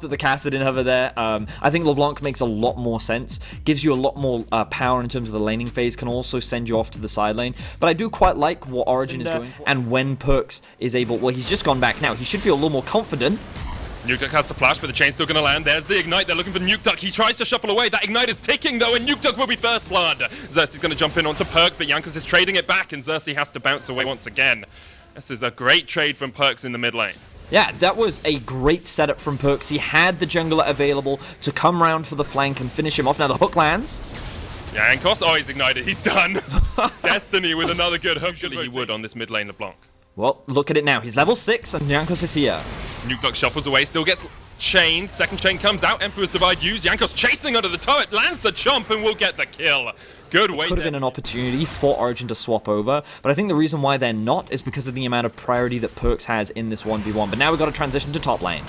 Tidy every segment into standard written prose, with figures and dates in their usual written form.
the Kassadin over there. I think LeBlanc makes a lot more sense, gives you a lot more power in terms of the laning phase, can also send you off to the side lane. But I do quite like what Origen is going for. And when Perks is able, well, he's just gone back now. He should feel a little more confident. Nukeduck has the flash, but the chain's still going to land. There's the ignite. They're looking for Nukeduck. He tries to shuffle away. That ignite is ticking, though, and Nukeduck will be first blood. Xerxes going to jump in onto Perks, but Jankos is trading it back, and Xerxes has to bounce away once again. This is a great trade from Perks in the mid lane. Yeah, that was a great setup from Perks. He had the jungler available to come round for the flank and finish him off. Now the hook lands. Yeah, and Kos, oh, he's ignited. He's done. Destiny with another good hook. Usually he would on this mid lane LeBlanc. Well, look at it now. He's level 6 and Jankos is here. Nukeduck shuffles away, still gets chained. Second chain comes out. Emperor's Divide used. Jankos chasing under the turret, lands the chomp and will get the kill. Good wait. Could have been an opportunity for Origen to swap over, but I think the reason why they're not is because of the amount of priority that Perks has in this 1v1. But now we've got to transition to top lane.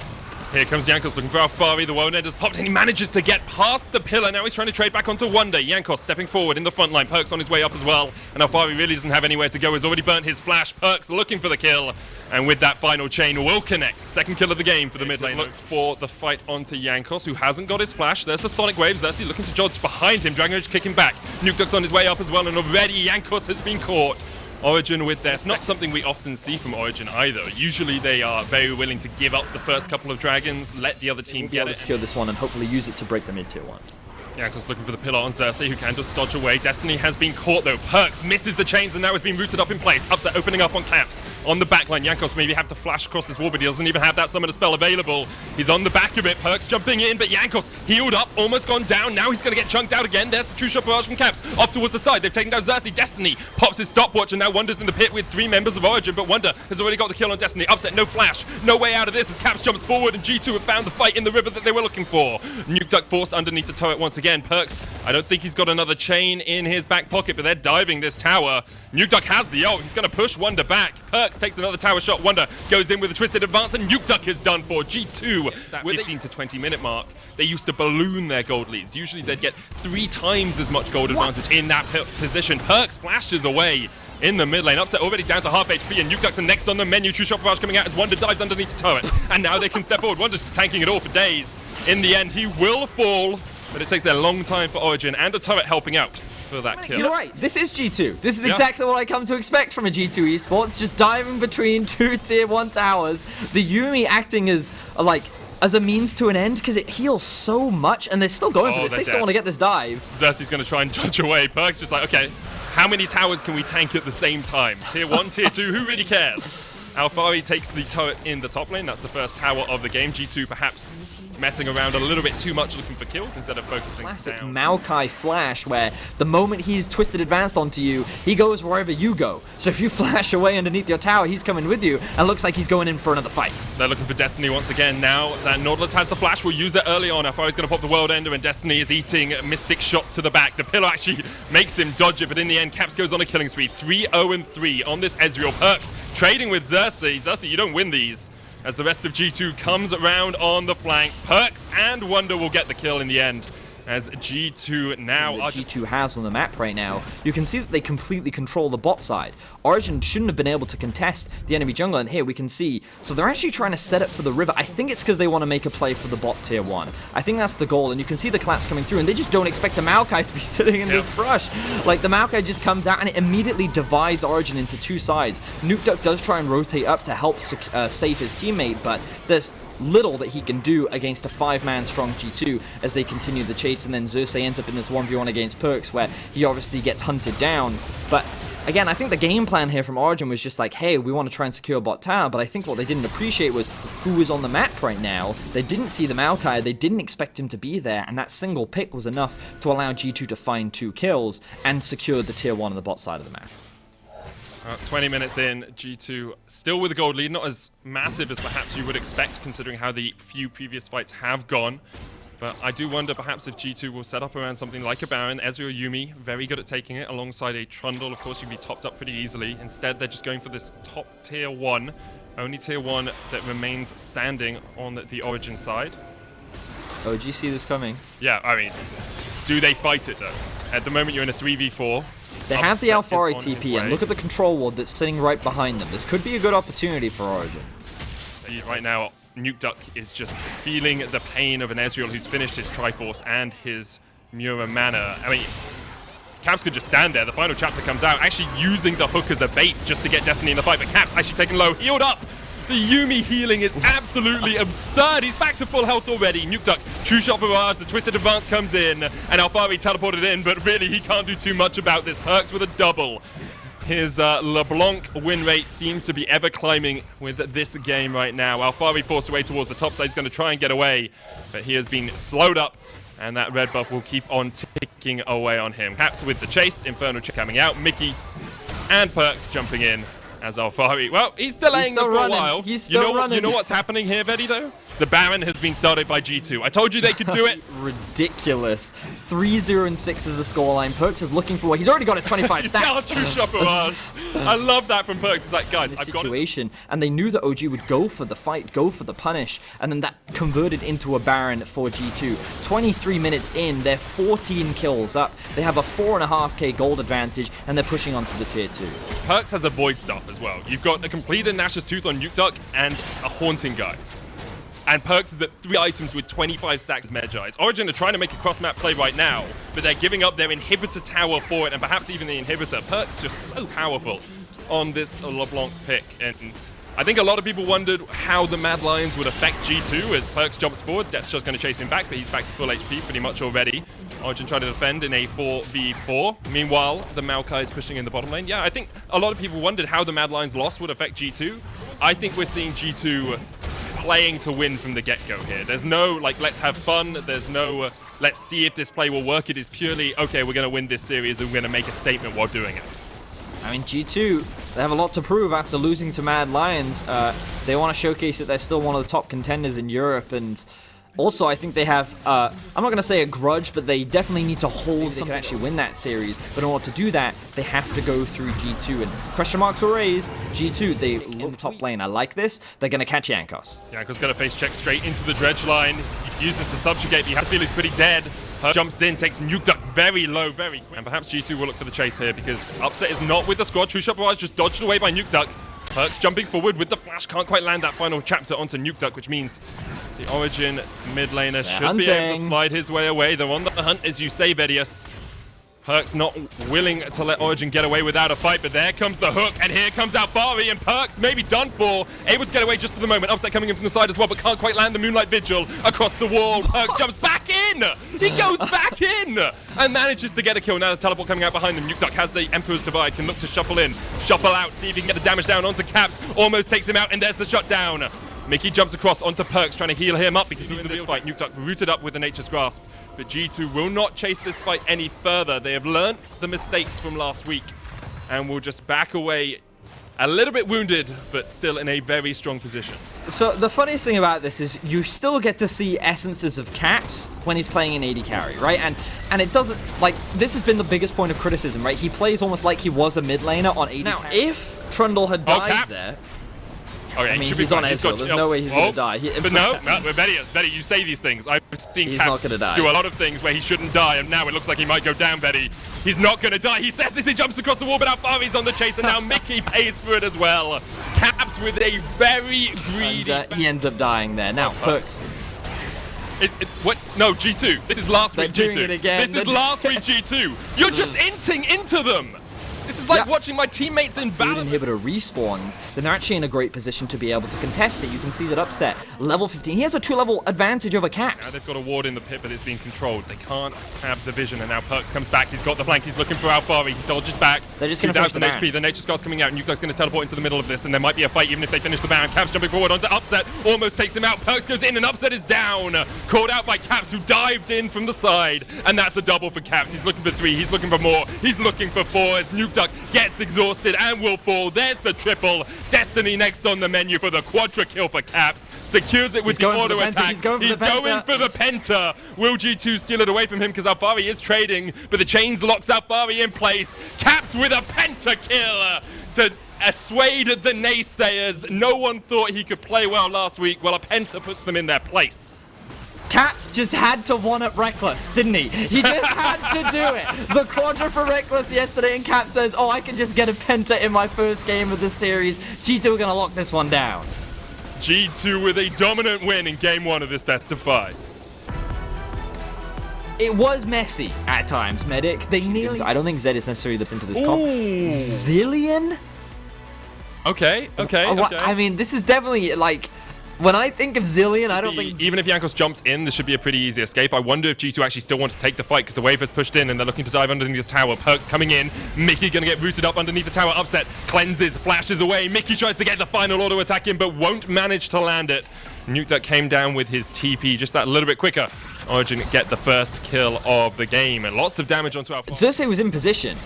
Here comes Jankos looking for Alfari. The Wound Ender's popped and he manages to get past the pillar. Now he's trying to trade back onto Wonder. Jankos stepping forward in the front line. Perks on his way up as well. And Alfari really doesn't have anywhere to go. He's already burnt his flash. Perks looking for the kill. And with that final chain will connect. Second kill of the game for the mid lane. Look for the fight onto Jankos, who hasn't got his flash. There's the Sonic Wave. Xerxes looking to dodge behind him. Dragon Rage kicking back. Nukeduck's on his way up as well. And already Jankos has been caught. Origen with this. Not something we often see from Origen either. Usually they are very willing to give up the first couple of dragons, let the other team get it. Secure this one and hopefully use it to break the mid tier 1. Jankos looking for the pillar on Xerxes, who can just dodge away. Destiny has been caught though. Perks misses the chains and now has been rooted up in place. Upset opening up on Caps. On the backline, Jankos maybe have to flash across this wall, but he doesn't even have that summoner spell available. He's on the back of it. Perks jumping in, but Jankos healed up, almost gone down. Now he's going to get chunked out again. There's the true shot barrage from Caps. Off towards the side. They've taken down Xerxes. Destiny pops his stopwatch and now Wonder's in the pit with 3 members of Origen, but Wonder has already got the kill on Destiny. Upset, no flash. No way out of this as Caps jumps forward and G2 have found the fight in the river that they were looking for. Nukeduck forced underneath the turret once again. Perks, I don't think he's got another chain in his back pocket, but they're diving this tower. Nukeduck has the ult. He's going to push Wonder back. Perks takes another tower shot. Wonder goes in with a twisted advance, and Nukeduck is done for. G2 that 15 to 20 minute mark. They used to balloon their gold leads. Usually they'd get 3 times as much gold advantage in that position. Perks flashes away in the mid lane. Upset already down to half HP, and Nukeduck's the next on the menu. True shot barrage coming out as Wonder dives underneath the turret. And now they can step forward. Wonder's just tanking it all for days. In the end, he will fall. But it takes a long time for Origen and a turret helping out for that kill. You're right, this is G2. This is exactly what I come to expect from a G2 esports, just diving between 2 tier 1 towers. The Yuumi acting as as a means to an end because it heals so much and they're still going for this. They still want to get this dive. Xerxes going to try and dodge away. Perks just like, okay, how many towers can we tank at the same time? Tier 1, tier 2, who really cares? Alfari takes the turret in the top lane. That's the first tower of the game. G2 perhaps messing around a little bit too much, looking for kills instead of focusing Classic down. Maokai flash, where the moment he's twisted advanced onto you, he goes wherever you go. So if you flash away underneath your tower, he's coming with you, and looks like he's going in for another fight. They're looking for Destiny once again. Now that Nautilus has the flash, we'll use it early on. Alfari's going to pop the World Ender, and Destiny is eating mystic shots to the back. The pillar actually makes him dodge it, but in the end, Caps goes on a killing spree. 3-0-3 on this Ezreal. Perks trading with Xerxes. Xerxes, you don't win these. As the rest of G2 comes around on the flank. Perks and Wonder will get the kill in the end. As G2 now are G2 has on the map right now, you can see that they completely control the bot side. Origen shouldn't have been able to contest the enemy jungle, and here we can see, so they're actually trying to set up for the river. I think it's because they want to make a play for the bot tier 1. I think that's the goal, and you can see the collapse coming through, and they just don't expect a Maokai to be sitting in this brush. Like, the Maokai just comes out, and it immediately divides Origen into 2 sides. Nukeduck does try and rotate up to help save his teammate, but there's little that he can do against a 5-man strong G2 as they continue the chase, and then Xerxes ends up in this 1v1 against Perks where he obviously gets hunted down. But again, I think the game plan here from Origen was just like, hey, we want to try and secure bot tower, but I think what they didn't appreciate was who was on the map right now. They didn't see the Maokai, they didn't expect him to be there, and that single pick was enough to allow G2 to find 2 kills and secure the tier 1 on the bot side of the map. 20 minutes in, G2 still with a gold lead, not as massive as perhaps you would expect considering how the few previous fights have gone. But I do wonder perhaps if G2 will set up around something like a Baron. Ezreal Yuumi, very good at taking it, alongside a Trundle. Of course, you'd be topped up pretty easily. Instead, they're just going for this top tier 1. Only tier 1 that remains standing on the Origen side. Oh, do you see this coming? Yeah, I mean, do they fight it though? At the moment, you're in a 3v4. They have the Alfari TP, and look at the control ward that's sitting right behind them. This could be a good opportunity for Origen. Right now, Nuke is just feeling the pain of an Ezreal who's finished his Triforce and his Mura Mana. I mean, Caps could just stand there. The final chapter comes out, actually using the hook as a bait just to get Destiny in the fight, but Caps actually taken low, healed up. The Yuumi healing is absolutely absurd. He's back to full health already. Nuke, True Shot Barrage, the Twisted Advance comes in, and Alphari teleported in, but really he can't do too much about this. Perks with a double. His LeBlanc win rate seems to be ever climbing with this game right now. Alphari forced away towards the top side. He's going to try and get away, but he has been slowed up, and that red buff will keep on ticking away on him. Caps with the chase, Infernal coming out, Mickey and Perks jumping in as Alphari. Well, he's delaying them for a while. He's still running. You know what's happening here, Veddy, though? The Baron has been started by G2. I told you they could do it. Ridiculous. 3-0-6 is the scoreline. Perks is looking for... He's already got his 25 stacks. True Shot Barrage. I love that from Perks. It's like, guys, I've got it. And they knew that OG would go for the fight, go for the punish, and then that converted into a Baron for G2. 23 minutes in, they're 14 kills up. They have a 4.5k gold advantage, and they're pushing onto the tier 2. Perks has a Void Staff as well. You've got a completed Nash's Tooth on Nuke and a Haunting Guise. And Perks is at 3 items with 25 stacks Medjais. Origen are trying to make a cross-map play right now, but they're giving up their inhibitor tower for it, and perhaps even the inhibitor. Perks just so powerful on this LeBlanc pick. And I think a lot of people wondered how the Mad Lions would affect G2 as Perks jumps forward. Death's just going to chase him back, but he's back to full HP pretty much already. Origen trying to defend in a 4v4. Meanwhile, the Maokai is pushing in the bottom lane. Yeah, I think a lot of people wondered how the Mad Lions loss would affect G2. I think we're seeing G2 playing to win from the get-go here. There's no, like, let's have fun. There's no, let's see if this play will work. It is purely, okay, we're going to win this series and we're going to make a statement while doing it. I mean, G2, they have a lot to prove after losing to Mad Lions. They want to showcase that they're still one of the top contenders in Europe, and also I think they have, I'm not going to say a grudge, but they definitely need to hold something to actually win that series. But in order to do that, they have to go through G2, and question marks were raised. G2, they look top lane. I like this. They're going to catch Jankos. Jankos going to face check straight into the dredge line. He uses the subjugate, but you have to feel he's pretty dead. Jumps in, takes Nuke very low, very quick. And perhaps G2 will look for the chase here because Upset is not with the squad. True Shot Barrage just dodged away by Nuke. Perks jumping forward with the flash, can't quite land that final chapter onto Nuke, which means the Origen mid laner should be able to slide his way away. They're on the hunt, as you say, Vedius. Perks not willing to let Origen get away without a fight, but there comes the hook, and here comes Alphari, and Perks maybe done for. Able to get away just for the moment. Upset coming in from the side as well, but can't quite land the Moonlight Vigil across the wall. Perks jumps back in! He goes back in! And manages to get a kill. Now the teleport coming out behind them. Nuke has the Emperor's Divide, can look to shuffle in, shuffle out, see if he can get the damage down onto Caps. Almost takes him out, and there's the shutdown. Mickey jumps across onto Perks, trying to heal him up because he's in this fight. Nuke rooted up with the Nature's Grasp. But G2 will not chase this fight any further. They have learned the mistakes from last week and will just back away a little bit wounded, but still in a very strong position. So the funniest thing about this is you still get to see essences of Caps when he's playing an AD carry, right? And it doesn't, like, this has been the biggest point of criticism, right? He plays almost like he was a mid laner on AD carry. If Trundle had died there... Okay, I mean, he's on Ezreal. There's no way he's going to die. But no, Betty, you say these things. I've seen Caps do a lot of things where he shouldn't die, and now it looks like he might go down, Betty. He's not going to die. He says this, he jumps across the wall, but Alphari's on the chase, and now Mickey pays for it as well. Caps with a very greedy... And, he ends up dying there. Now, Perks. What? No, G2. This is last week G2. They're doing it again. This is last week G2. You're just inting into them. This is like watching my teammates in battle. If the inhibitor respawns, then they're actually in a great position to be able to contest it. You can see that Upset, level 15. He has a 2-level advantage over Caps. Now they've got a ward in the pit, but it's being controlled. They can't have the vision, and now Perks comes back. He's got the flank. He's looking for Alphari. He dodges back. They're just going to finish the Baron. HP. The Nature's Guard's coming out, and Nuke's going to teleport into the middle of this, and there might be a fight even if they finish the Baron. Caps jumping forward onto Upset. Almost takes him out. Perks goes in, and Upset is down. Called out by Caps, who dived in from the side, and that's a double for Caps. He's looking for 3. He's looking for more. He's looking for 4 as Nuke gets exhausted and will fall. There's the triple. Destiny next on the menu for the quadra kill for Caps. Secures it with the auto attack. He's going for the penta. Will G2 steal it away from him because Alphari is trading, but the chains locks Alphari in place. Caps with a penta kill to assuade the naysayers. No one thought he could play well last week. Well, a penta puts them in their place. Caps just had to one-up Reckless, didn't he? He just had to do it. The quadra for Reckless yesterday, and Caps says, oh, I can just get a penta in my first game of this series. G2 are going to lock this one down. G2 with a dominant win in game 1 of this best of 5. It was messy at times, Medic. They nearly... I don't think Zed is necessarily the into this comp. Zillion? Okay. I mean, this is definitely, like... When I think of Zillion, I don't think... Even if Jankos jumps in, this should be a pretty easy escape. I wonder if G2 actually still want to take the fight, because the wave has pushed in and they're looking to dive underneath the tower. Perks coming in. Mickey going to get rooted up underneath the tower. Upset. Cleanses. Flashes away. Mickey tries to get the final auto attack in, but won't manage to land it. Nukeduck came down with his TP just that little bit quicker. Origen get the first kill of the game, and lots of damage onto our... Xerxes was in position.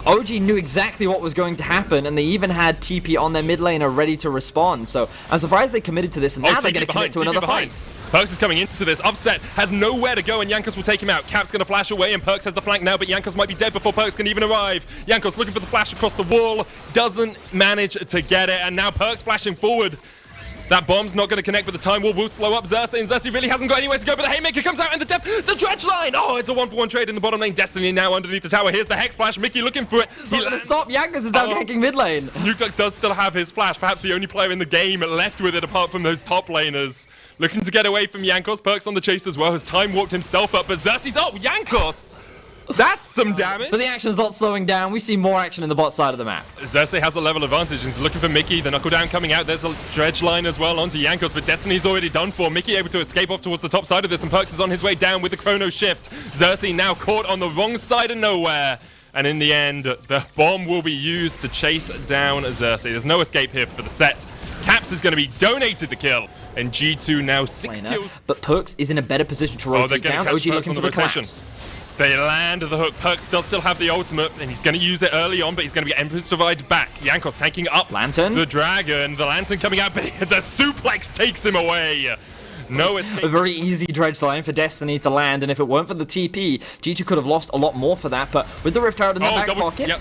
OG knew exactly what was going to happen, and they even had TP on their mid laner ready to respond. So I'm surprised they committed to this, and now they're going to commit to another fight. Perks is coming into this. Upset has nowhere to go, and Jankos will take him out. Cap's going to flash away, and Perks has the flank now, but Jankos might be dead before Perks can even arrive. Jankos looking for the flash across the wall, doesn't manage to get it, and now Perks flashing forward. That bomb's not going to connect, but the time will slow up Xerxes, and Xerxes really hasn't got anywhere to go, but the Haymaker comes out, and the dredge line! Oh, it's a 1-for-1 trade in the bottom lane. Destiny now underneath the tower. Here's the Hex Flash. Mickey looking for it. He's not going to stop. Jankos is down ganking mid lane. Nukeduck does still have his flash, perhaps the only player in the game left with it apart from those top laners. Looking to get away from Jankos. Perks on the chase as well. Has time walked himself up, but Xerxes, oh, Jankos! That's some damage. But the action's not slowing down. We see more action in the bot side of the map. Xerxes has a level advantage and is looking for Mickey. The knuckle down coming out. There's a dredge line as well onto Jankos, but Destiny's already done for. Mickey able to escape off towards the top side of this, and Perks is on his way down with the chrono shift. Xerxes now caught on the wrong side of nowhere. And in the end, the bomb will be used to chase down Xerxes. There's no escape here for the set. Caps is going to be donated the kill. And G2 now 6 kills. But Perks is in a better position to rotate down. OG looking for the collapse. They land the hook. Perks does still have the ultimate, and he's going to use it early on, but he's going to get Empress Divide back. Jankos tanking up Lantern. The dragon. The Lantern coming out, but the suplex takes him away. No escape. A very easy dredge line for Destiny to land, and if it weren't for the TP, G2 could have lost a lot more for that, but with the Rift Herald in the back pocket... Yep.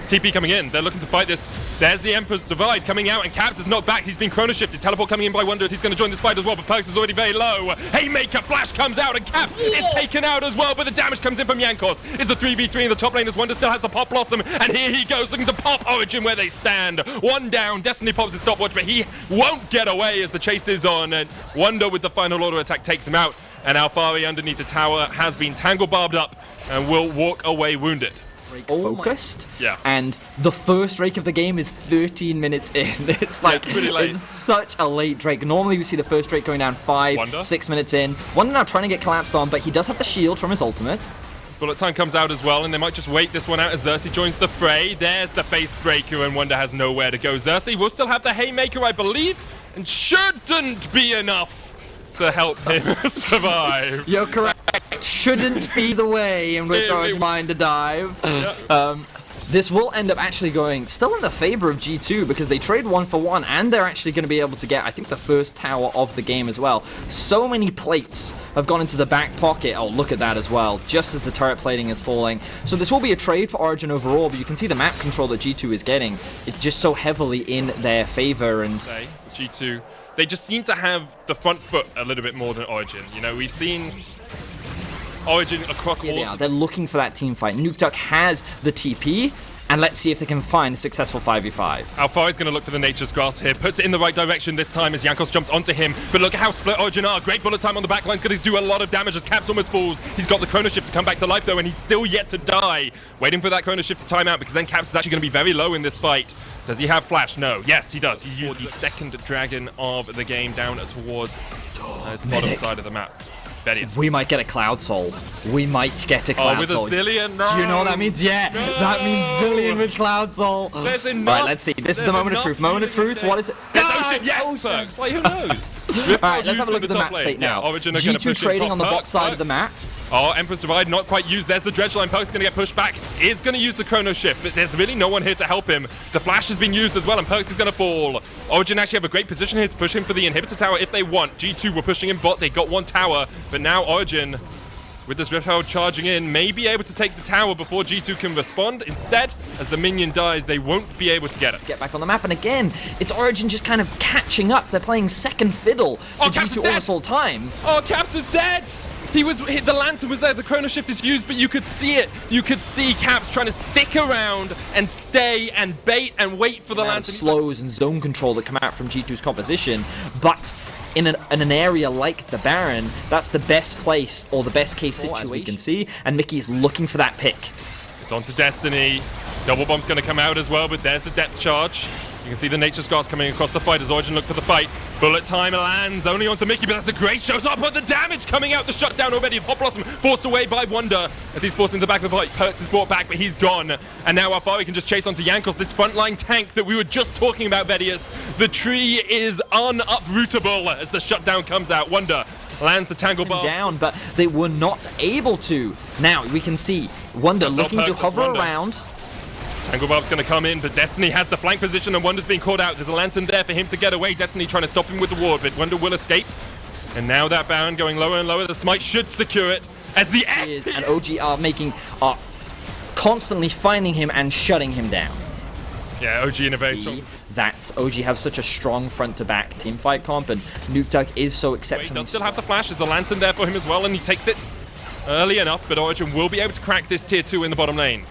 TP coming in. They're looking to fight this. There's the Emperor's Divide coming out, and Caps is knocked back. He's been chrono shifted. Teleport coming in by Wonders. He's going to join this fight as well, but Perks is already very low. Haymaker Flash comes out, and Caps is taken out as well, but the damage comes in from Jankos. It's a 3v3 in the top lane as Wonder still has the Pop Blossom, and here he goes looking to pop Origen where they stand. One down. Destiny pops his stopwatch, but he won't get away as the chase is on, and Wonder with the final auto attack takes him out, and Alfari underneath the tower has been tangle barbed up and will walk away wounded. Focused, yeah, and the first Drake of the game is 13 minutes in. It's like it's such a late Drake. Normally we see the first Drake going down 5-6 minutes in. Wonder now trying to get collapsed on, but he does have the shield from his ultimate. Bullet time comes out as well, and they might just wait this one out as Xerxes joins the fray. There's the face breaker, and Wonder has nowhere to go. Xerxes will still have the Haymaker, I believe, and shouldn't be enough to help him survive. You're correct. Shouldn't be the way in which I would mind to dive. This will end up actually going still in the favor of G2 because they trade 1-for-1, and they're actually going to be able to get, I think, the first tower of the game as well. So many plates have gone into the back pocket. Oh, look at that as well, just as the turret plating is falling. So this will be a trade for Origen overall, but you can see the map control that G2 is getting. It's just so heavily in their favor, and G2, they just seem to have the front foot a little bit more than Origen. You know, we've seen Origen across they're looking for that team fight. Nukeduck has the TP, and let's see if they can find a successful 5v5. Alfari's going to look for the Nature's Grasp here. Puts it in the right direction this time as Jankos jumps onto him. But look at how split Origen are. Great bullet time on the backline is going to do a lot of damage as Caps almost falls. He's got the chrono shift to come back to life though, and he's still yet to die. Waiting for that chrono shift to time out because then Caps is actually going to be very low in this fight. Does he have flash? No. Yes, he does. He used the second dragon of the game down towards his bottom side of the map. We might get a Cloud Soul. We might get a Cloud with Soul. A Zillion? No. Do you know what that means? Yeah, no. that means Zillion with Cloud Soul. There's enough. Right, let's see. This is the moment of truth. Moment of truth. What is it? It's Ocean. Yes, Perks. Like, who knows? Alright, let's have a look at the map state now. G2 trading on the bot side of the map. Oh, Empress Divide not quite used. There's the dredge line. Perk's going to get pushed back. Is going to use the chrono shift, but there's really no one here to help him. The flash has been used as well, and Perks is going to fall. Origen actually have a great position here to push him for the inhibitor tower if they want. G2 were pushing in bot. They got one tower, but now Origen, with this Rift Herald charging in, may be able to take the tower before G2 can respond. Instead, as the minion dies, they won't be able to get it. Get back on the map, and again, it's Origen just kind of catching up. They're playing second fiddle to G2 almost all time. Oh, Caps is dead! The lantern was there, the chrono shift is used, but you could see it. You could see Caps trying to stick around and stay and bait and wait for the lantern. Slows and zone control that come out from G2's composition, but in an area like the Baron, that's the best place or the best case situation we can see, and Mickey is looking for that pick. It's on to Destiny. Double bomb's going to come out as well, but there's the depth charge. You can see the Nature Scars coming across the fight as Origen look for the fight. Bullet time lands only onto Mickey, but that's a great show. So but the damage coming out, the shutdown already. Hot Blossom forced away by Wonder as he's forced into the back of the fight. Perks is brought back, but he's gone. And now Alfari can just chase onto Jankos, this frontline tank that we were just talking about, Vedius. The tree is unuprootable as the shutdown comes out. Wonder lands the Tangle Bar down, but they were not able to. Now we can see Wonder looking to hover around. Tangle Barb's going to come in, but Destiny has the flank position and Wonder's being caught out. There's a lantern there for him to get away. Destiny trying to stop him with the ward, but Wonder will escape. And now that Baron going lower and lower. The smite should secure it as the and OG are constantly finding him and shutting him down. Yeah, OG in a very strong. That OG have such a strong front-to-back teamfight comp, and Nukeduck is so exceptional. He does still have the flash. There's a lantern there for him as well, and he takes it early enough, but Origen will be able to crack this tier 2 in the bottom lane.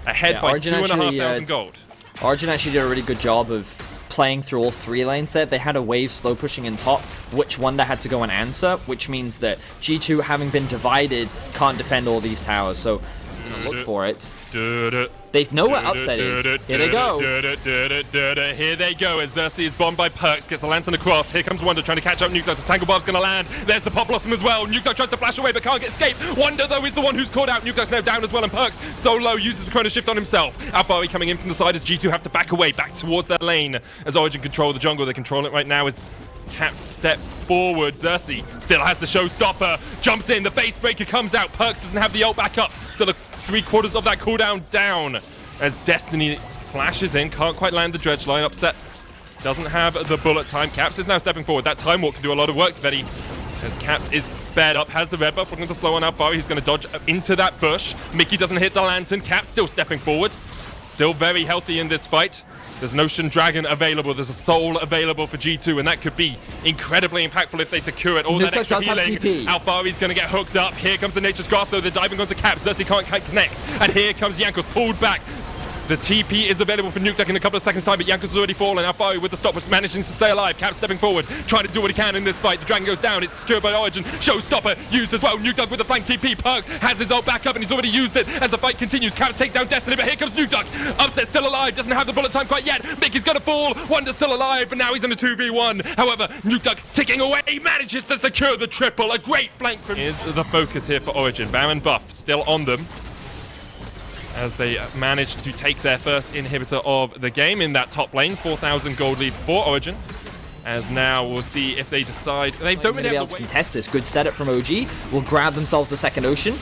Ahead by 2,500 gold. Origen actually did a really good job of playing through all 3 lanes there. They had a wave slow pushing in top, which Wonder had to go and answer, which means that G2, having been divided, can't defend all these towers. So look for it. They know where Upset is. Here they go. Here they go as Xerxes is bombed by Perks, gets the lantern across. Here comes Wonder trying to catch up Nukeduck. The Tangle Barb's going to land. There's the Pop Blossom as well. Nukeduck tries to flash away but can't get escape. Wonder though is the one who's caught out. Nukeduck's now down as well, and Perks so low uses the chrono shift on himself. Alfari coming in from the side as G2 have to back away, back towards their lane as Origen control the jungle. They control it right now as Caps steps forward. Xerxes still has the showstopper. Jumps in. The base breaker comes out. Perks doesn't have the ult back up. Still 3/4 of that cooldown down as Destiny flashes in. Can't quite land the dredge line. Upset doesn't have the bullet time. Caps is now stepping forward. That time walk can do a lot of work, Betty. As Caps is spared up, has the red buff, looking to slow on Alfari. He's going to dodge into that bush. Mickey doesn't hit the lantern. Caps still stepping forward. Still very healthy in this fight. There's an Ocean Dragon available. There's a Soul available for G2, and that could be incredibly impactful if they secure it. All that extra healing. Alfari's going to get hooked up. Here comes the Nature's Grasp, though. They're diving onto Caps. Xerxes can't connect. And here comes Jankos, pulled back. The TP is available for Nukeduck in a couple of seconds' time, but Jankos has already fallen. Alfari with the stop, which manages to stay alive. Caps stepping forward, trying to do what he can in this fight. The Dragon goes down. It's secured by Origen. Showstopper used as well. Nukeduck with the flank TP. Perks has his ult back up, and he's already used it as the fight continues. Caps take down Destiny, but here comes Nukeduck. Upset still alive. Doesn't have the bullet time quite yet. Mickey's going to fall. Wonder's still alive, but now he's in a 2v1. However, Nukeduck ticking away. He manages to secure the triple. A great flank from... Is the focus here for Origen. Baron buff still on them, as they managed to take their first inhibitor of the game in that top lane. 4,000 gold lead for Origen. As now we'll see if they decide... They don't really be able to contest this. Good setup from OG. Will grab themselves the second Ocean.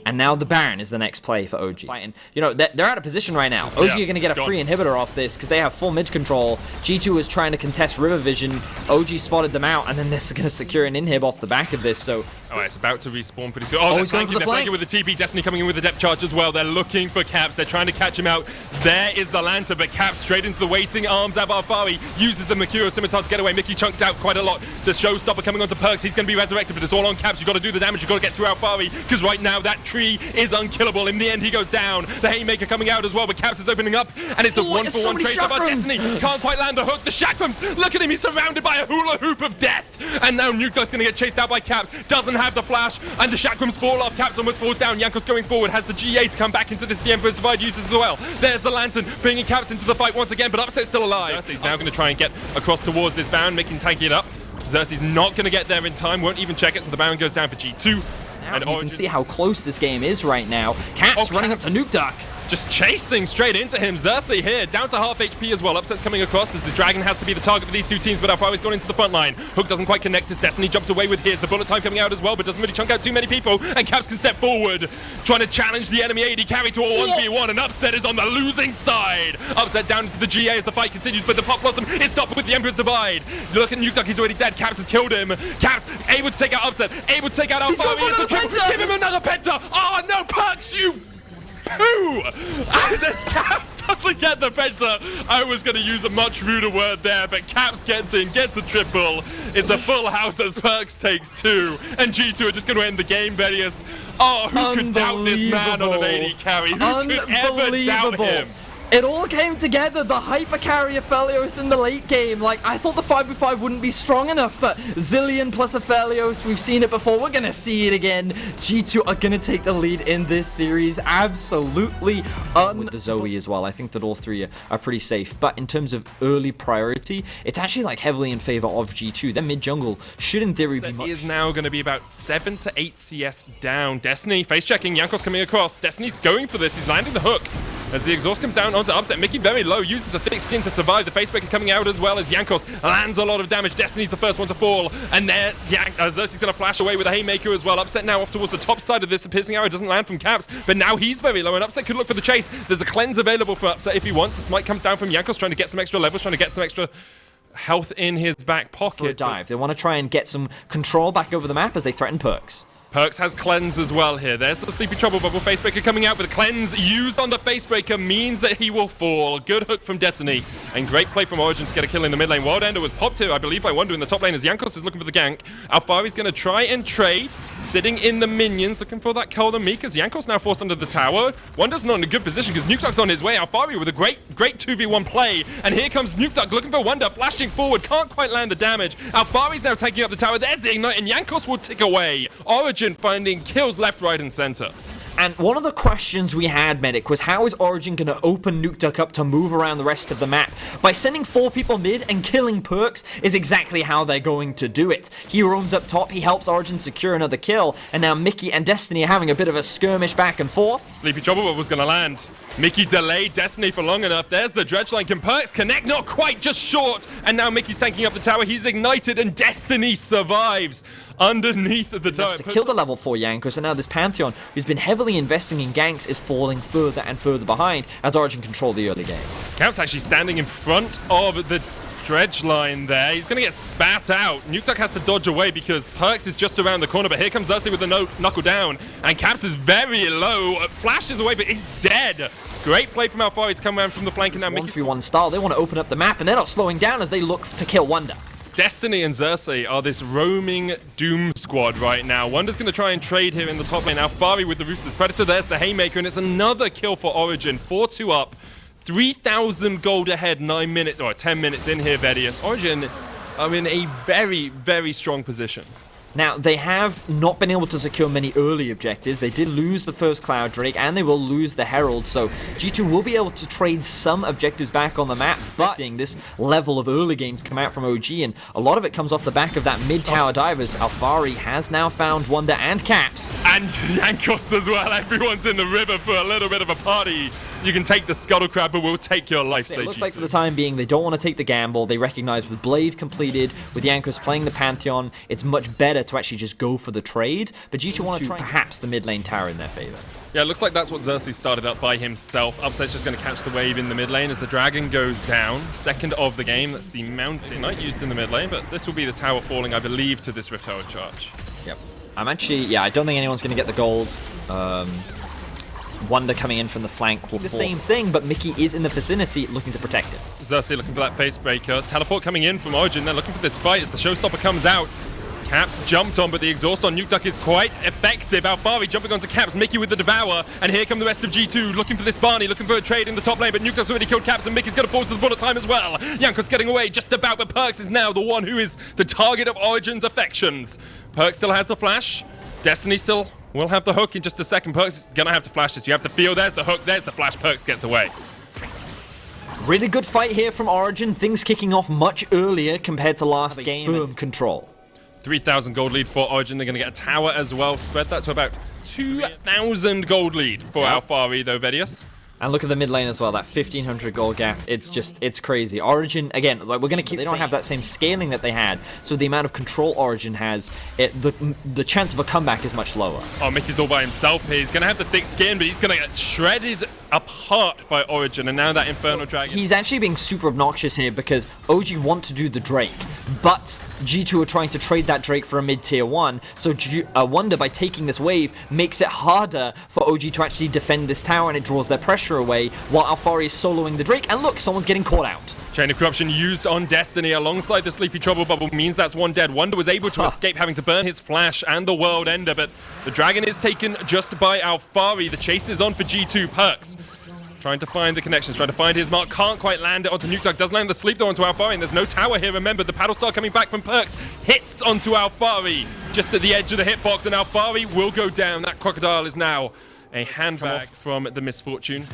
And now the Baron is the next play for OG. Fighting. You know, they're out of position right now. OG are going to get a free inhibitor off this because they have full mid control. G2 is trying to contest River Vision. OG spotted them out, and then they're going to secure an inhib off the back of this. So... Oh, it's about to respawn pretty soon. Oh, he's going for the flank. With the TP. Destiny coming in with the depth charge as well. They're looking for Caps. They're trying to catch him out. There is the lantern, but Caps straight into the waiting arms of Alfari. Uses the Mercurial Scimitar to get away. Mickey chunked out quite a lot. The showstopper coming onto Perks. He's going to be resurrected, but it's all on Caps. You've got to do the damage. You've got to get through Alfari, because right now that tree is unkillable. In the end, he goes down. The Haymaker coming out as well, but Caps is opening up, and it's a one-for-one trade of Destiny. Can't quite land the hook. The Chakrams. Look at him. He's surrounded by a hula hoop of death. And now Nukeduck's going to get chased out by Caps. Doesn't have the flash. And the Chakrams fall off. Caps almost falls down. Jankos going forward. Has the GA to come back into this. The Emperor's Divide uses as well. There's the lantern, bringing Caps into the fight once again, but Upset's still alive. Xerxes now going to try and get across towards this Baron, making tanky it up. Xerxes not going to get there in time. Won't even check it, so the Baron goes down for G2. And you can see how close this game is right now. Caps running up to Nukeduck. Just chasing straight into him. Xerxes here, down to half HP as well. Upset's coming across as the Dragon has to be the target for these two teams, but Alfari's gone into the front line. Hook doesn't quite connect as Destiny jumps away with his. The bullet time coming out as well, but doesn't really chunk out too many people. And Caps can step forward, trying to challenge the enemy AD carry to a 1v1, and Upset is on the losing side. Upset down into the GA as the fight continues, but the Pop Blossom is stopped with the Emperor's Divide. Look at Nukeduck, he's already dead. Caps has killed him. Caps able to take out Upset, able to take out Alfari. Give him another penta. Oh no, Perks, you poo! And this Caps doesn't get the better. I was going to use a much ruder word there, but Caps gets in, gets a triple. It's a full house as Perks takes 2, and G2 are just going to end the game, Vedius. Oh, who could doubt this man on an AD carry? Who could ever doubt him? It all came together, the hyper carry Aphelios in the late game. Like, I thought the 5v5 wouldn't be strong enough, but Zilean plus Aphelios, we've seen it before, we're gonna see it again. G2 are gonna take the lead in this series, absolutely with the Zoe as well. I think that all three are pretty safe, but in terms of early priority, it's actually like heavily in favor of G2. Their mid jungle should in theory be much... He is now gonna be about 7 to 8 CS down. Destiny face checking, Jankos coming across. Destiny's going for this, he's landing the hook. As the exhaust comes down onto Upset, Mickey very low, uses the thick skin to survive. The facebreaker coming out as well as Jankos lands a lot of damage. Destiny's the first one to fall, and there Xerxes going to flash away with a haymaker as well. Upset now off towards the top side of this. The piercing arrow doesn't land from Caps, but now he's very low, and Upset could look for the chase. There's a cleanse available for Upset if he wants. The smite comes down from Jankos, trying to get some extra levels, trying to get some extra health in his back pocket. For a dive. They want to try and get some control back over the map as they threaten Perks. Perks has cleanse as well here. There's the Sleepy Trouble Bubble. Facebreaker coming out, but the cleanse used on the Facebreaker means that he will fall. Good hook from Destiny, and great play from Origen to get a kill in the mid lane. Wild Ender was popped here, I believe, by Wonder in the top lane as Jankos is looking for the gank. Alfari's going to try and trade, sitting in the minions, looking for that kill on Meek as Jankos now forced under the tower. Wonder's not in a good position because Nukeduck's on his way. Alfari with a great 2v1 play, and here comes Nukeduck looking for Wonder, flashing forward, can't quite land the damage. Alfari's now taking up the tower. There's the ignite, and Jankos will tick away. Origen finding kills left, right, and center. And one of the questions we had, Medic, was how is Origen going to open Nukeduck up to move around the rest of the map? By sending 4 people mid and killing Perks is exactly how they're going to do it. He roams up top, he helps Origen secure another kill, and now Mickey and Destiny are having a bit of a skirmish back and forth. Sleepy Trouble was going to land. Mickey delayed Destiny for long enough. There's the dredge line. Can Perks connect? Not quite, just short. And now Mickey's tanking up the tower. He's ignited, and Destiny survives underneath the tower. To kill the level 4 Jankos, and now this Pantheon, who's been heavily investing in ganks, is falling further and further behind as Origen control the early game. Camp's actually standing in front of the dredge line there. He's going to get spat out. Nukeduck has to dodge away because Perks is just around the corner, but here comes Ursay with the knuckle down, and Caps is very low. Flashes away, but he's dead. Great play from Alfari to come around from the flank, and now Mickey... 1v1 style, they want to open up the map, and they're not slowing down as they look to kill Wonder. Destiny and Xerxes are this roaming Doom squad right now. Wonder's going to try and trade here in the top lane. Alfari with the Rooster's Predator. There's the haymaker, and it's another kill for Origen. 4-2 up. 3,000 gold ahead, 9 minutes, or 10 minutes in here, Vedius. Origen are in a very, very strong position. Now, they have not been able to secure many early objectives. They did lose the first Cloud Drake, and they will lose the Herald, so G2 will be able to trade some objectives back on the map, but this level of early games come out from OG, and a lot of it comes off the back of that mid-tower divers. Alfari has now found Wonder and Caps. And Jankos as well. Everyone's in the river for a little bit of a party. You can take the Scuttle Crab, but we'll take your life. It looks like for the time being, they don't want to take the gamble. They recognize with Blade completed, with Jankos playing the Pantheon, it's much better to actually just go for the trade, but G2 want to try perhaps the mid lane tower in their favor. Yeah, it looks like that's what Xerxes started up by himself. Upset's just going to catch the wave in the mid lane as the Dragon goes down. Second of the game, that's the Mountain Knight used in the mid lane, but this will be the tower falling, I believe, to this Rift Tower charge. Yep. I'm actually, I don't think anyone's going to get the gold. Wonder coming in from the flank will the same thing, but Mickey is in the vicinity looking to protect it. Xerxes looking for that Facebreaker. Teleport coming in from Origen. They're looking for this fight as the Showstopper comes out. Caps jumped on, but the exhaust on Nukeduck is quite effective. Alfari jumping onto Caps, Mickey with the Devour, and here come the rest of G2 looking for this Barney, looking for a trade in the top lane, but Nukeduck's already killed Caps, and Mickey's going to force the bullet time as well. Jankos getting away just about, but Perks is now the one who is the target of Origen's affections. Perks still has the flash. Destiny still will have the hook in just a second. Perks is going to have to flash this. You have to feel there's the hook, there's the flash. Perks gets away. Really good fight here from Origen. Things kicking off much earlier compared to last game. Firm control. 3,000 gold lead for Origen. They're going to get a tower as well. Spread that to about 2,000 gold lead for Alfari, though, Vedius. And look at the mid lane as well, that 1,500 gold gap. It's crazy. Origen, again, like we're going to keep, they don't have that same scaling that they had, so the amount of control Origen has, the chance of a comeback is much lower. Oh, Mickey's all by himself here. He's going to have the thick skin, but he's going to get shredded apart by Origen, and now that Infernal Dragon. He's actually being super obnoxious here because OG want to do the Drake, but G2 are trying to trade that Drake for a mid-tier 1, so Wonder, by taking this wave, makes it harder for OG to actually defend this tower, and it draws their pressure away, while Alphari is soloing the Drake, and look, someone's getting caught out. Chain of Corruption used on Destiny alongside the Sleepy Trouble Bubble means that's one dead. Wonder was able to escape having to burn his flash and the World Ender, but the Dragon is taken just by Alphari. The chase is on for G2. Perks trying to find the connections, trying to find his mark, can't quite land it onto Nuke. Does land the sleep though onto Alphari, and there's no tower here. Remember, the Paddle Star coming back from Perks hits onto Alphari just at the edge of the hitbox, and Alphari will go down. That Crocodile is now a handbag from the Misfortune.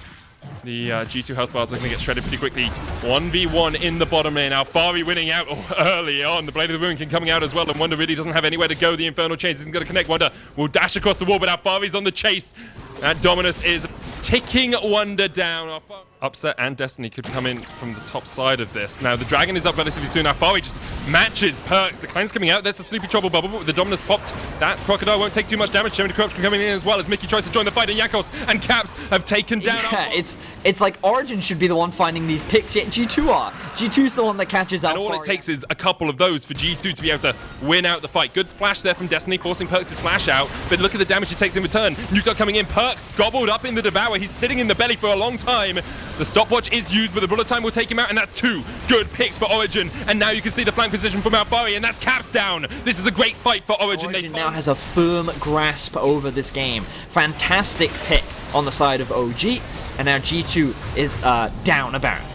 The G2 health bars are going to get shredded pretty quickly. 1v1 in the bottom lane. Alphari winning out early on. The Blade of the Ruin King coming out as well, and Wonder really doesn't have anywhere to go. The Infernal Chains isn't going to connect. Wonder will dash across the wall, but Alphari's on the chase. That Dominus is ticking Wonder down. Upset and Destiny could come in from the top side of this. Now, the Dragon is up relatively soon. Alphari just matches Perks. The Clan's coming out. There's the Sleepy Trouble Bubble, but with the Dominus popped, that Crocodile won't take too much damage. Chain of Corruption coming in as well as Mickey tries to join the fight, and Jankos and Caps have taken down. Yeah, it's like Origen should be the one finding these picks, yet G2 are. G2's the one that catches Alphari. And all it takes is a couple of those for G2 to be able to win out the fight. Good flash there from Destiny, forcing Perks' flash out, but look at the damage he takes in return. Nuke coming in. Perks gobbled up in the Devour. He's sitting in the belly for a long time. The stopwatch is used, but the bullet time will take him out, and that's 2 good picks for Origen. And now you can see the flank position from Alphari, and that's Caps down. This is a great fight for Origen. Origen now has a firm grasp over this game. Fantastic pick on the side of OG, and now G2 is down a Baron.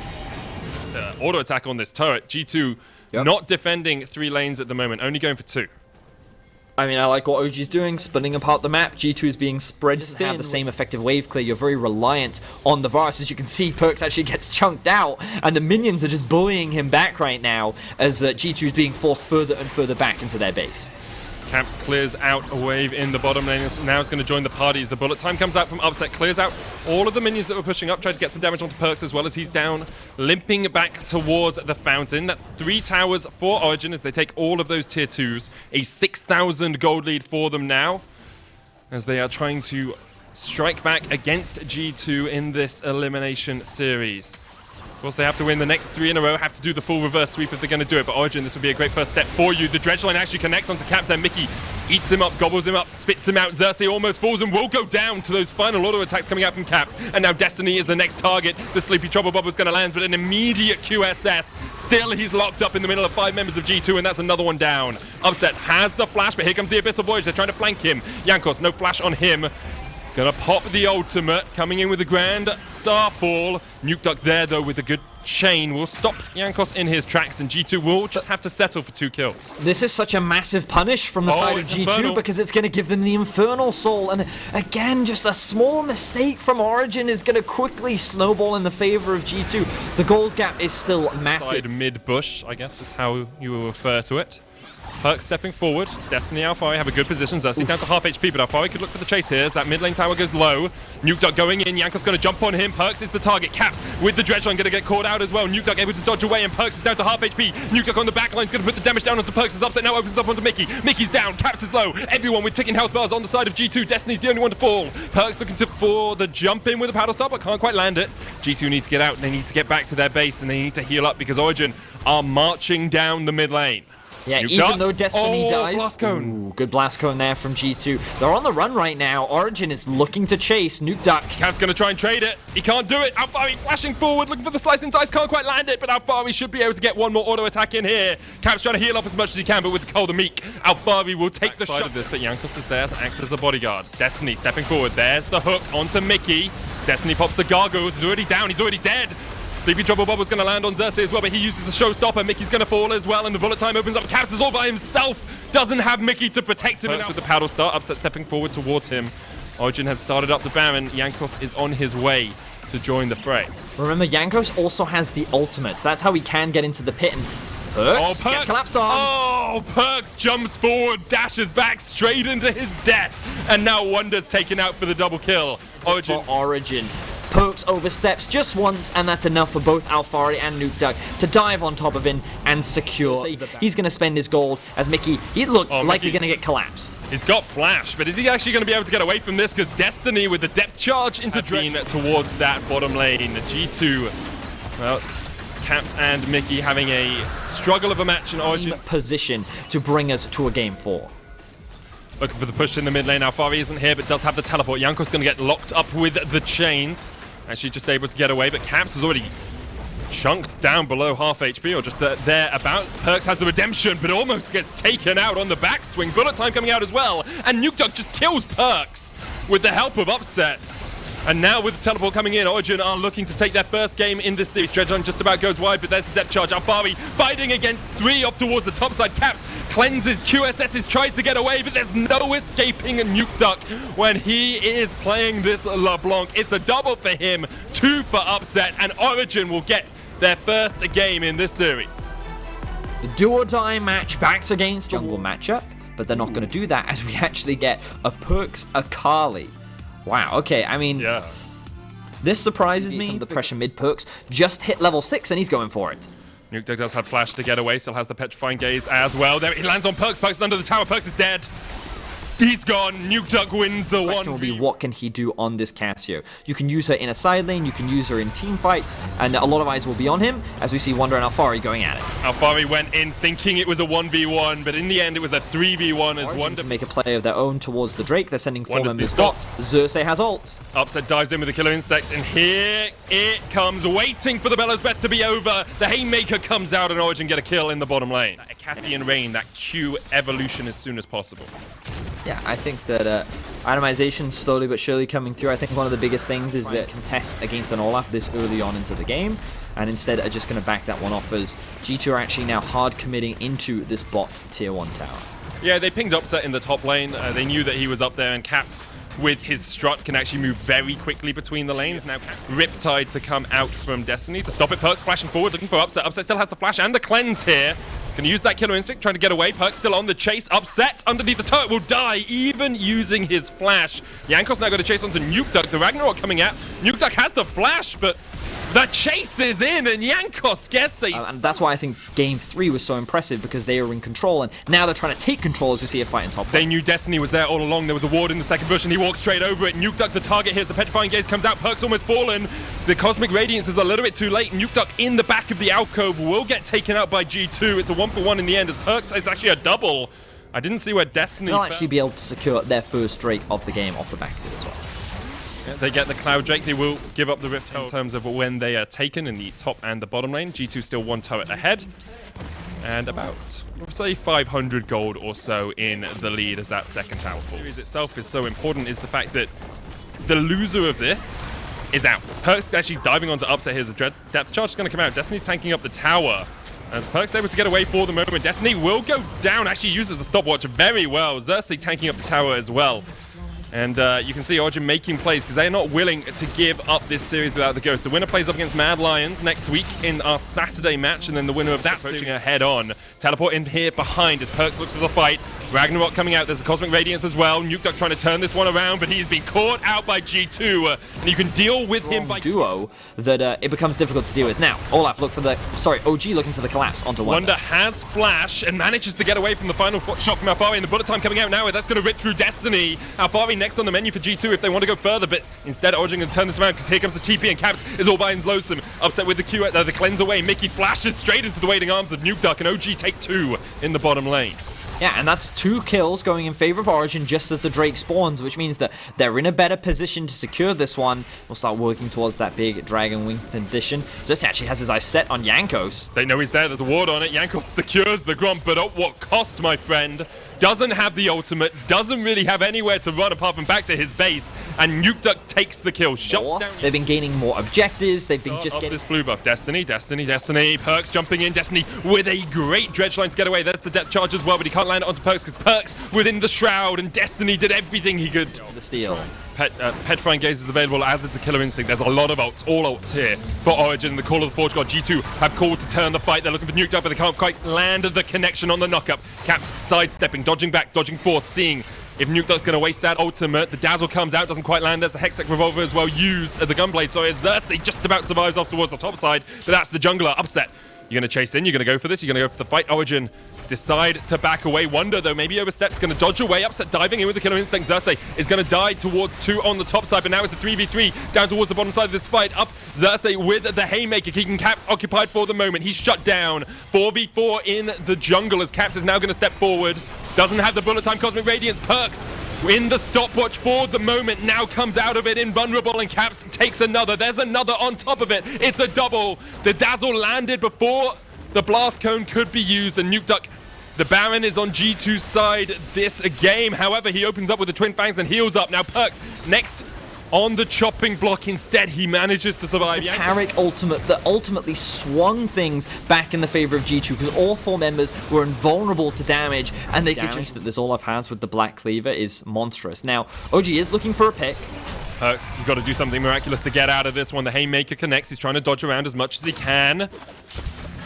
Auto attack on this turret. G2 not defending 3 lanes at the moment, only going for 2. I mean, I like what OG's doing, splitting apart the map. G2 is being spread thin. Have the same effective wave clear. You're very reliant on the Varus. As you can see, Perks actually gets chunked out, and the minions are just bullying him back right now as G2 is being forced further and further back into their base. Caps clears out a wave in the bottom lane. Now it's going to join the party as the bullet time comes out from Upset, clears out all of the minions that were pushing up, tries to get some damage onto Perks as well as he's down, limping back towards the fountain. That's 3 towers for Origen as they take all of those tier 2s. A 6,000 gold lead for them now as they are trying to strike back against G2 in this elimination series. Of course, they have to win the next 3 in a row, have to do the full reverse sweep if they're going to do it, but Origen, this would be a great first step for you. The dredge line actually connects onto Caps there. Mickey eats him up, gobbles him up, spits him out. Xerxes almost falls and will go down to those final auto attacks coming out from Caps. And now Destiny is the next target. The Sleepy Trouble Bubble is going to land, but an immediate QSS. Still, he's locked up in the middle of 5 members of G2, and that's another one down. Upset has the flash, but here comes the Abyssal Voyage. They're trying to flank him. Jankos, no flash on him. Gonna pop the ultimate, coming in with the Grand Starfall. Nuke there, though, with a good chain will stop Jankos in his tracks, and G2 will just have to settle for 2 kills. This is such a massive punish from the side of G2 Infernal, because it's going to give them the Infernal Soul, and again, just a small mistake from Origen is going to quickly snowball in the favor of G2. The gold gap is still massive. Side mid-bush, I guess is how you will refer to it. Perks stepping forward. Destiny, Alphari have a good position. Xerxes down to half HP, but Alphari could look for the chase here as that mid lane tower goes low. Nuke going in. Jankos going to jump on him. Perks is the target. Caps with the dredge line going to get caught out as well. Nuke able to dodge away, and Perks is down to half HP. Nuke on the back line is going to put the damage down onto Perks. His Upset now opens up onto Mickey. Mickey's down. Caps is low. Everyone with ticking health bars on the side of G2. Destiny's the only one to fall. Perks looking for the jump in with a paddle star, but can't quite land it. G2 needs to get out. They need to get back to their base, and they need to heal up because Origen are marching down the mid lane. Yeah, even though Destiny dies. Blast cone. Ooh, good blast cone there from G2. They're on the run right now. Origen is looking to chase. Nuke Duck. Cap's going to try and trade it. He can't do it. Alphari flashing forward, looking for the slice and dice. Can't quite land it, but Alphari should be able to get one more auto attack in here. Cap's trying to heal up as much as he can, but with the Cold and Meek, Alphari will take the shot of this, but Jankos is there to act as a bodyguard. Destiny stepping forward. There's the hook onto Mickey. Destiny pops the gargoyles. He's already down. He's already dead. Sleepy Trouble Bubble's going to land on Xerxes as well, but he uses the showstopper. Mickey's going to fall as well, and the bullet time opens up. Caps is all by himself. Doesn't have Mickey to protect him. With the paddle start, Upset stepping forward towards him. Origen has started up the Baron. Jankos is on his way to join the fray. Remember, Jankos also has the ultimate. That's how he can get into the pit, and Perks gets collapsed on. Oh, Perks jumps forward, dashes back straight into his death, and now Wonder's taken out for the double kill. Origen. Perks oversteps just once, and that's enough for both Alphari and Nuke Duck to dive on top of him and secure. He's going to spend his gold as Mickey, he looked like he's going to get collapsed. He's got flash, but is he actually going to be able to get away from this? Because Destiny with the depth charge into Drain towards that bottom lane. The G2, well, Caps and Mickey having a struggle of a match in Origin. Position to bring us to a game 4. Looking for the push in the mid lane. Alfari isn't here, but does have the teleport. Yanko's going to get locked up with the chains. Actually just able to get away, but Caps is already chunked down below half HP, or just thereabouts. Perks has the redemption, but almost gets taken out on the backswing. Bullet time coming out as well, and Nukeduck just kills Perks with the help of Upset. And now with the teleport coming in, Origen are looking to take their first game in this series. Dredgeon just about goes wide, but there's the depth charge. Alfari fighting against 3 up towards the top side. Caps cleanses, QSS's, tries to get away, but there's no escaping Nukeduck when he is playing this LeBlanc. It's a double for him, 2 for Upset, and Origen will get their first game in this series. Do or die match backs against jungle matchup, but they're not going to do that as we actually get a Perks Akali. Wow, okay, I mean, this surprises me. Some of the pressure mid. Perks just hit level 6 and he's going for it. Nukeduck does have flash to get away, still has the petrifying gaze as well. There he lands on Perks, Perks is under the tower, Perks is dead. He's gone, Nukeduck wins the 1v. The question will be, what can he do on this Cassio? You can use her in a side lane, you can use her in team fights, and a lot of eyes will be on him as we see Wonder and Alfari going at it. Alfari went in thinking it was a 1v1, but in the end it was a 3v1 as Wonder can make a play of their own towards the Drake. They're sending 4 members bot. Xerxes has ult. Upset dives in with the killer instinct, and here it comes, waiting for the Bellows Breath to be over. The Haymaker comes out and Origen get a kill in the bottom lane. A Cathian Rain, that Q evolution as soon as possible. Yeah, I think that itemization slowly but surely coming through. I think one of the biggest things is that contest against an Olaf this early on into the game, and instead are just going to back that one off as G2 are actually now hard committing into this bot tier 1 tower. Yeah, they pinged Upset in the top lane. They knew that he was up there, and Caps with his strut can actually move very quickly between the lanes. Now Riptide to come out from Destiny to stop it. Perks flashing forward, looking for Upset. Upset still has the flash and the cleanse here. Can use that killer instinct, trying to get away. Perks still on the chase. Upset underneath the turret will die, even using his flash. Jankos now going to chase onto Nukeduck. The Ragnarok coming out. Nukeduck has the flash, but the chase is in, and Jankos gets a... and that's why I think Game 3 was so impressive, because they were in control, and now they're trying to take control as we see a fight in top They lane. knew Destiny was there all along. There was a ward in the second bush, and he walked straight over it. Nukeduck the target. Here's the Petrifying Gaze comes out. Perks almost fallen. The Cosmic Radiance is a little bit too late. Nukeduck in the back of the alcove will get taken out by G2. It's a 1-for-1 in the end, as Perks is actually a double. I didn't see where Destiny... They'll actually be able to secure their first Drake of the game off the back of it as well. They get the Cloud Drake. They will give up the Rift in terms of when they are taken in the top and the bottom lane. G2 still 1 turret ahead. And about, say, 500 gold or so in the lead as that second tower falls. The series itself is so important is the fact that the loser of this is out. Perks actually diving onto Upset. Here's the depth charge is going to come out. Destiny's tanking up the tower. And Perks able to get away for the moment. Destiny will go down. Actually uses the stopwatch very well. Xerxes tanking up the tower as well. And you can see Origen making plays because they're not willing to give up this series without the Ghost. The winner plays up against Mad Lions next week in our Saturday match, and then the winner of that approaching her head on. Teleport in here behind as Perks looks for the fight. Ragnarok coming out. There's a Cosmic Radiance as well. Nukeduck trying to turn this one around, but he's been caught out by G2. And you can deal with him by duo that it becomes difficult to deal with. Now, Olaf look for the... Sorry, OG looking for the collapse onto Wonder. Wonder has flash and manages to get away from the final shot from Alfari, and the bullet time coming out now. That's going to rip through Destiny. Alfari next on the menu for G2 if they want to go further, but instead Origen going to turn this around because here comes the TP, and Caps is all by his lonesome. Upset with the Q, the cleanse away. Mickey flashes straight into the waiting arms of Nukeduck, and OG take 2 in the bottom lane. Yeah, and that's 2 kills going in favor of Origen just as the Drake spawns, which means that they're in a better position to secure this one. We'll start working towards that big Dragon Wing condition. Xerxes actually has his eyes set on Jankos. They know he's there. There's a ward on it. Jankos secures the Gromp, but at what cost, my friend? Doesn't have the ultimate, doesn't really have anywhere to run apart from back to his base, and Nukeduck takes the kill, shuts down. They've been gaining more objectives, they've been just getting... this blue buff. Destiny. Perks jumping in. Destiny with a great dredge line to get away. There's the depth charge as well, but he can't land it onto Perks because Perks within the shroud, and Destiny did everything he could. The steal. Petrifying Gaze is available, as is the Killer Instinct. There's a lot of ults, all ults here for Origen. The Call of the Forge God. G2 have called to turn the fight. They're looking for Nukeduck, but they can't quite land the connection on the knockup. Caps sidestepping, dodging back, dodging forth, seeing if Nukeduck's going to waste that ultimate. The Dazzle comes out, doesn't quite land. There's the Hextech Revolver as well used. The Gunblade, so Xerxes just about survives off towards the top side, but that's the jungler. Upset. You're going to chase in, you're going to go for this, you're going to go for the fight. Origen decide to back away. Wonder, though, maybe oversteps, going to dodge away. Upset diving in with the killer instinct. Xerxes is going to die towards 2 on the top side, but now it's the 3v3 down towards the bottom side of this fight. Up Xerxes with the haymaker, keeping Caps occupied for the moment. He's shut down. 4v4 in the jungle as Caps is now going to step forward. Doesn't have the bullet time. Cosmic Radiance perks in the stopwatch for the moment, now comes out of it invulnerable, and Caps takes another. There's another on top of it. It's a double. The Dazzle landed before the blast cone could be used, and Nuke Duck, the Baron, is on G2's side this game. However, he opens up with the Twin Fangs and heals up. Now Perks next on the chopping block. Instead, he manages to survive. The Taric ultimate that ultimately swung things back in the favor of G2 because all 4 members were invulnerable to damage, and they could just that this Olaf has with the Black Cleaver is monstrous. Now, OG is looking for a pick. Perks, you've got to do something miraculous to get out of this one. The Haymaker connects. He's trying to dodge around as much as he can.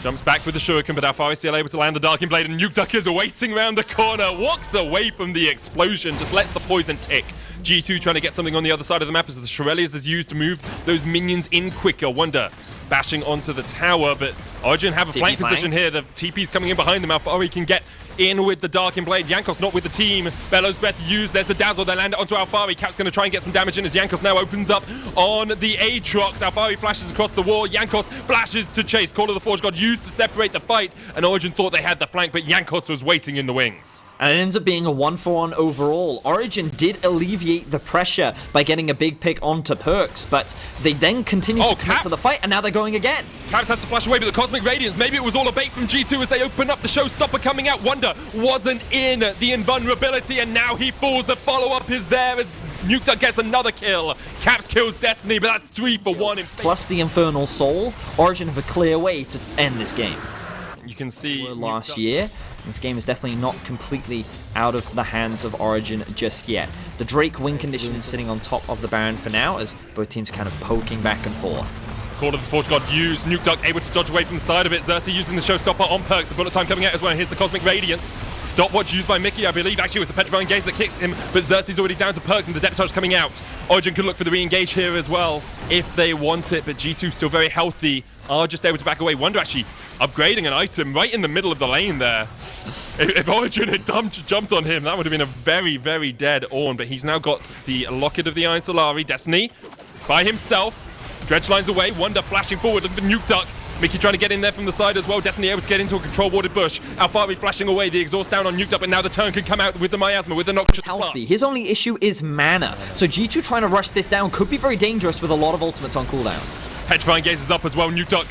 Jumps back with the Shuriken, but Alphari is still able to land the Darking Blade, and Nuke Duck is waiting around the corner, walks away from the explosion, just lets the poison tick. G2 trying to get something on the other side of the map as the Shurelias is used to move those minions in quicker. Wonder bashing onto the tower, but Origen have a flank position here. The TP's coming in behind them. Alphari can get in with the Darking Blade. Jankos not with the team. Bellows Breath used. There's the Dazzle. They land it onto Alphari. Cap's going to try and get some damage in as Jankos now opens up on the Aatrox. Alphari flashes across the wall. Jankos flashes to chase. Call of the Forge God used to separate the fight, and Origen thought they had the flank, but Jankos was waiting in the wings. And it ends up being a 1-for-1 overall. Origen did alleviate the pressure by getting a big pick onto Perks, but they then continue to commit to the fight, and now they're going again. Caps has to flash away with the Cosmic Radiance. Maybe it was all a bait from G2 as they open up the showstopper coming out. Wonder wasn't in the invulnerability, and now he falls. The follow-up is there as Nuke Duck gets another kill. Caps kills Destiny, but that's 3 for 1. Plus the Infernal Soul, Origen have a clear way to end this game. You can see last year. This game is definitely not completely out of the hands of Origen just yet. The Drake win condition is sitting on top of the Baron for now, as both teams kind of poking back and forth. Call of the Forge God used. Nuke Duck able to dodge away from the side of it. Xerxes using the showstopper on Perks. The bullet time coming out as well. Here's the Cosmic Radiance. Stopwatch used by Mickey, I believe, actually with the Petrifying Gaze that kicks him, but Xerxes already down to Perks and the Depth Charge coming out. Origen could look for the re-engage here as well if they want it, but G2 still very healthy, are just able to back away. Wonder actually upgrading an item right in the middle of the lane there. If Origen had jumped on him, that would have been a very, very dead Ornn, but he's now got the Locket of the Iron Solari. Destiny by himself. Dredge lines away. Wonder flashing forward, looking for Nuke Duck. Mickey trying to get in there from the side as well. Destiny able to get into a control-warded bush. Alphari flashing away. The exhaust down on Nuke Duck, but now the turn can come out with the Miasma, with the Noxious healthy. His only issue is mana. So G2 trying to rush this down could be very dangerous with a lot of ultimates on cooldown. Petrifying Gaze is up as well. Nuke Duck,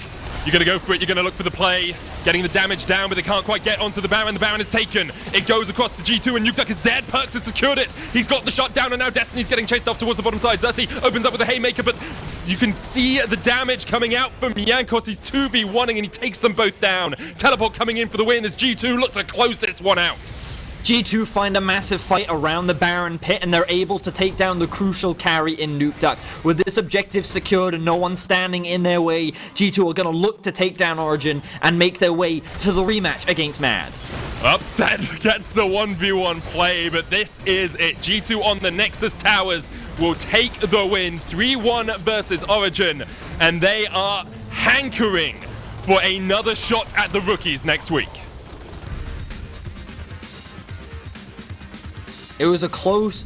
you're going to go for it. You're going to look for the play. Getting the damage down, but they can't quite get onto the Baron. The Baron is taken. It goes across to G2, and Nuke Duck is dead. Perks has secured it. He's got the shot down, and now Destiny's getting chased off towards the bottom side. Xerxes opens up with a Haymaker, but you can see the damage coming out from Jankos. He's 2v1ing, and he takes them both down. Teleport coming in for the win as G2 look to close this one out. G2 find a massive fight around the Baron pit, and they're able to take down the crucial carry in Nuke Duck. With this objective secured and no one standing in their way, G2 are going to look to take down Origen and make their way to the rematch against Mad. Upset gets the 1v1 play, but this is it. G2 on the Nexus Towers will take the win. 3-1 versus Origen, and they are hankering for another shot at the rookies next week. It was a close